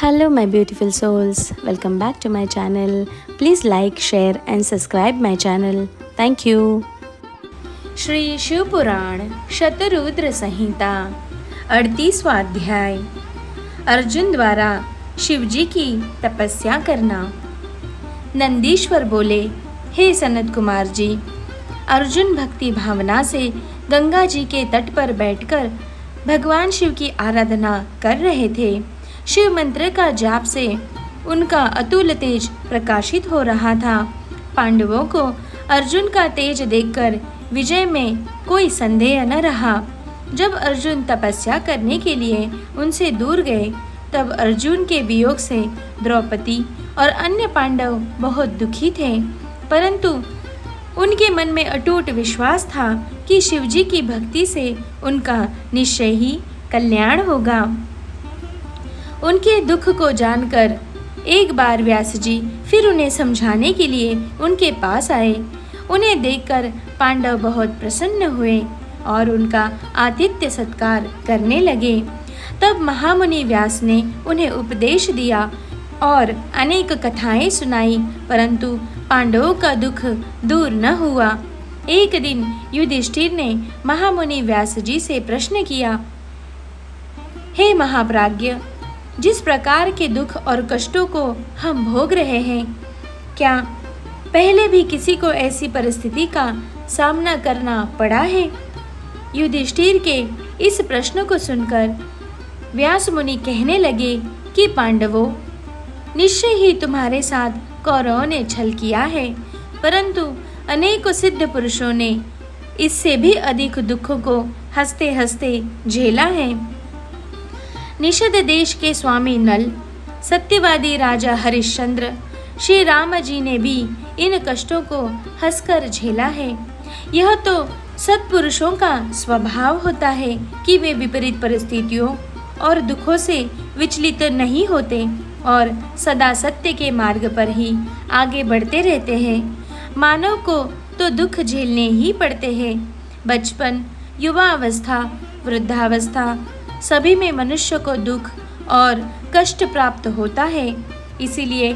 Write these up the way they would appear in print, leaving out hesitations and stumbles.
Hello, my beautiful souls. Welcome back to my channel. Please like, share, and subscribe my channel. Thank you. Shri Shiv पुराण शतरुद्र संहिता 38वां अध्याय। अर्जुन द्वारा शिवजी की तपस्या करना। नंदीश्वर बोले, हे सनत कुमार जी, अर्जुन भक्ति भावना से गंगा जी के तट पर बैठकर भगवान शिव की आराधना कर रहे थे। शिव मंत्र का जाप से उनका अतुल तेज प्रकाशित हो रहा था। पांडवों को अर्जुन का तेज देखकर विजय में कोई संदेह न रहा। जब अर्जुन तपस्या करने के लिए उनसे दूर गए, तब अर्जुन के वियोग से द्रौपदी और अन्य पांडव बहुत दुखी थे, परंतु उनके मन में अटूट विश्वास था कि शिवजी की भक्ति से उनका निश्चय ही कल्याण होगा। उनके दुख को जानकर एक बार व्यास जी फिर उन्हें समझाने के लिए उनके पास आए। उन्हें देखकर पांडव बहुत प्रसन्न हुए और उनका आतिथ्य सत्कार करने लगे। तब महामुनि व्यास ने उन्हें उपदेश दिया और अनेक कथाएं सुनाई, परंतु पांडवों का दुख दूर न हुआ। एक दिन युधिष्ठिर ने महामुनि व्यास जी से प्रश्न किया, हे महाप्राज्ञ, जिस प्रकार के दुख और कष्टों को हम भोग रहे हैं, क्या पहले भी किसी को ऐसी परिस्थिति का सामना करना पड़ा है? युधिष्ठिर के इस प्रश्न को सुनकर व्यास मुनि कहने लगे कि पांडवों, निश्चय ही तुम्हारे साथ कौरवों ने छल किया है, परंतु अनेकों सिद्ध पुरुषों ने इससे भी अधिक दुखों को हंसते हंसते झेला है। निषद देश के स्वामी नल, सत्यवादी राजा हरिश्चंद्र, श्री राम जी ने भी इन कष्टों को हंसकर झेला है। यह तो सत्पुरुषों का स्वभाव होता है कि वे विपरीत परिस्थितियों और दुखों से विचलित नहीं होते और सदा सत्य के मार्ग पर ही आगे बढ़ते रहते हैं। मानव को तो दुख झेलने ही पड़ते हैं। बचपन, युवा अवस्था, वृद्धावस्था, सभी में मनुष्य को दुख और कष्ट प्राप्त होता है। इसीलिए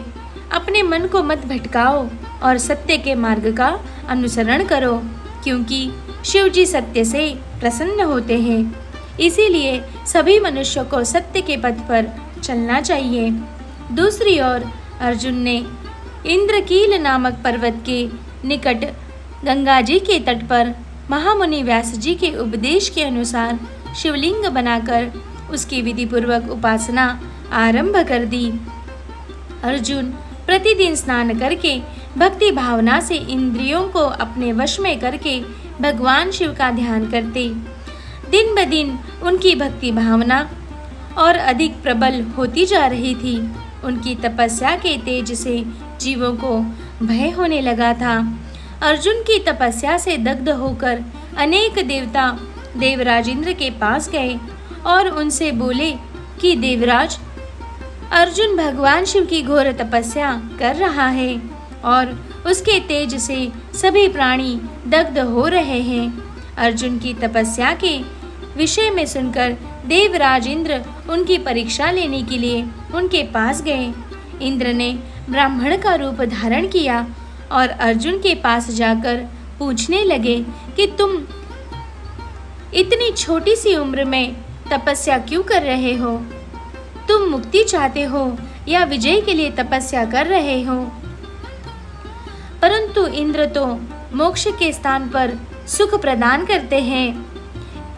अपने मन को मत भटकाओ और सत्य के मार्ग का अनुसरण करो, क्योंकि शिव जी सत्य से प्रसन्न होते हैं। इसीलिए सभी मनुष्यों को सत्य के पथ पर चलना चाहिए। दूसरी ओर अर्जुन ने इंद्रकील नामक पर्वत के निकट गंगा जी के तट पर महामुनि व्यास जी के उपदेश के अनुसार शिवलिंग बनाकर उसकी विधि पूर्वक उपासना आरंभ कर दी। अर्जुन प्रतिदिन स्नान करके भक्ति भावना से इंद्रियों को अपने वश में करके भगवान शिव का ध्यान करते। दिन ब दिन उनकी भक्ति भावना और अधिक प्रबल होती जा रही थी। उनकी तपस्या के तेज से जीवों को भय होने लगा था। अर्जुन की तपस्या से दग्ध होकर अनेक देवता देवराज इंद्र के पास गए और उनसे बोले कि देवराज, अर्जुन भगवान शिव की घोर तपस्या कर रहा है और उसके तेज से सभी प्राणी दग्ध हो रहे हैं। अर्जुन की तपस्या के विषय में सुनकर देवराज इंद्र उनकी परीक्षा लेने के लिए उनके पास गए। इंद्र ने ब्राह्मण का रूप धारण किया और अर्जुन के पास जाकर पूछने लगे कि तुम इतनी छोटी सी उम्र में तपस्या क्यों कर रहे हो? तुम मुक्ति चाहते हो या विजय के लिए तपस्या कर रहे हो? परंतु इंद्र तो मोक्ष के स्थान पर सुख प्रदान करते हैं।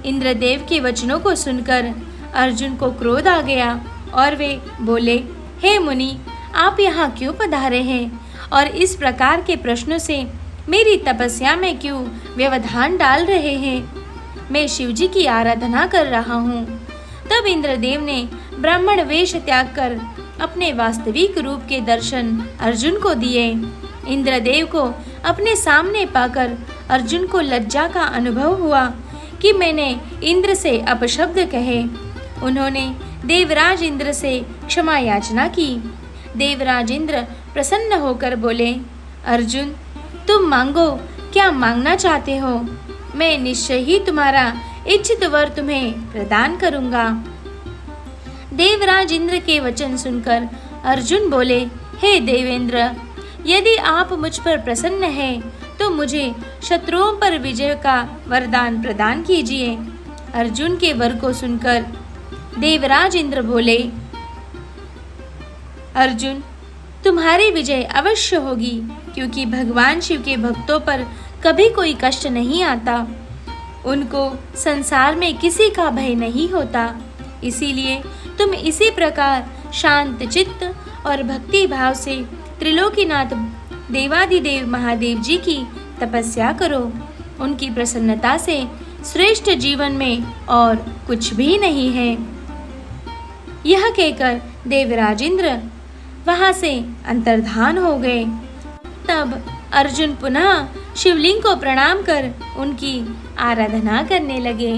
इंद्रदेव के वचनों को सुनकर अर्जुन को क्रोध आ गया और वे बोले, हे मुनि, आप यहाँ क्यों पधारे हैं और इस प्रकार के प्रश्नों से मेरी तपस्या में क्यों व्यवधान डाल रहे हैं? मैं शिवजी की आराधना कर रहा हूँ। तब इंद्रदेव ने ब्राह्मण वेश त्याग कर अपने वास्तविक रूप के दर्शन अर्जुन को दिए। इंद्रदेव को अपने सामने पाकर अर्जुन को लज्जा का अनुभव हुआ कि मैंने इंद्र से अपशब्द कहे। उन्होंने देवराज इंद्र से क्षमा याचना की। देवराज इंद्र प्रसन्न होकर बोले, अर्जुन, तुम मांगो, क्या मांगना चाहते हो? मैं निश्चय ही तुम्हारा इच्छित वर तुम्हें प्रदान करूंगा। देवराज इंद्र के वचन सुनकर अर्जुन बोले, हे देवेंद्र, यदि आप मुझ पर प्रसन्न हैं तो मुझे शत्रुओं पर विजय का वरदान प्रदान कीजिए। अर्जुन के वर को सुनकर देवराज इंद्र बोले, अर्जुन, तुम्हारी विजय अवश्य होगी, क्योंकि भगवान शिव के भक्तों पर कभी कोई कष्ट नहीं आता। उनको संसार में किसी का भय नहीं होता। इसीलिए तुम इसी प्रकार शांत चित्त और भक्ति भाव से त्रिलोकीनाथ देवादिदेव महादेव जी की तपस्या करो। उनकी प्रसन्नता से श्रेष्ठ जीवन में और कुछ भी नहीं है। यह कहकर देवराज इंद्र वहां से अंतर्धान हो गए। तब अर्जुन पुनः शिवलिंग को प्रणाम कर उनकी आराधना करने लगे।